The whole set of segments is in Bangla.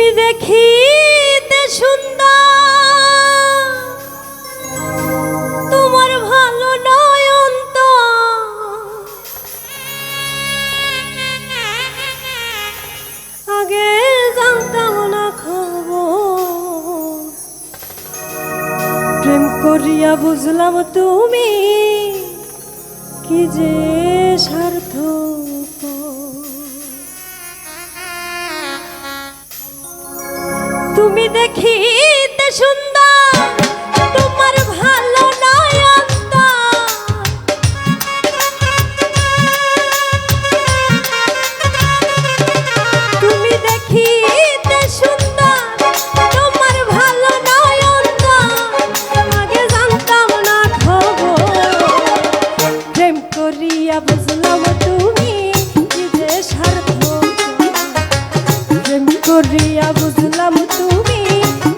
তুমি দেখিতে সুন্দর, তোমার ভালো নয়ন তো আগে জানতাম না খবর। প্রেম করিয়া বুঝলাম তুমি কি যে সার্থক। তুমি দেখিতে সুন্দর, তোমার ভালো নয়ন তো তুমি দেখিতে সুন্দর, তোমার ভালো নয়ন তো আগে জানতাম না খবর। প্রেম করিয়া বুঝলাম তুমি কি যে সার্থক। প্রেম করিয়া বুঝলাম তুমি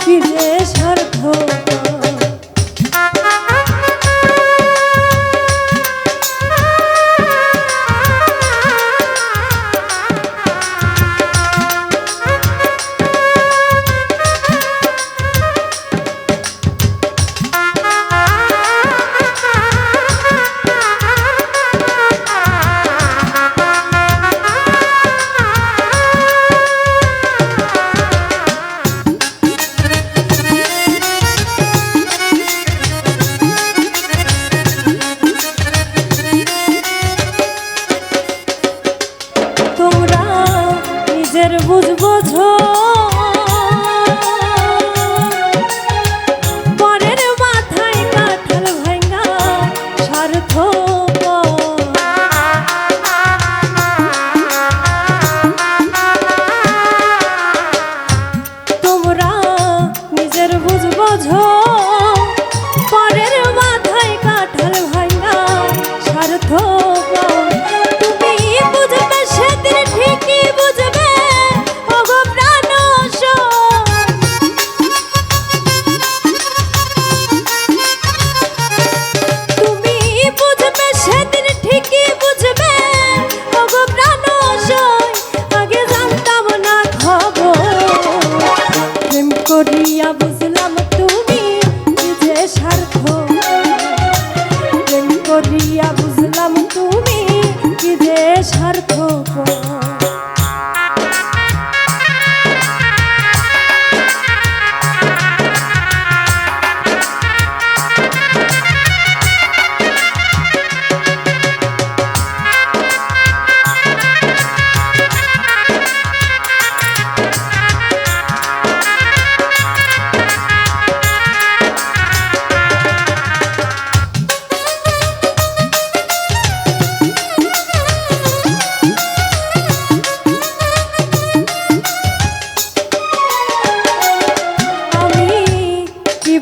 কি যে সার্থক। বুঝবো পরের মাথায় কাঁঠাল ভাঙা স্বার্থ। তোমরা নিজের বুঝবো পরের মাথায় কাঁঠাল ভাঙা স্বার্থ। করিয়া বুঝলাম তুমি কি যে সার্থক। প্রেম করিয়া বুঝলাম তুমি কি যে সার্থক।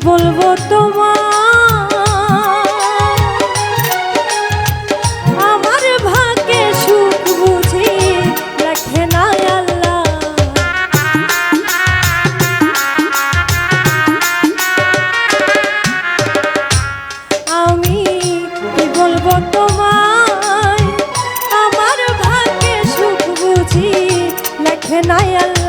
বলবো তোমার আমার ভাগ্যে সুখ বুঝি রাখে না আল্লাহ। আমি কি বলবো তোমায় আমার ভাগ্যে সুখ বুঝি রাখে না আল্লাহ।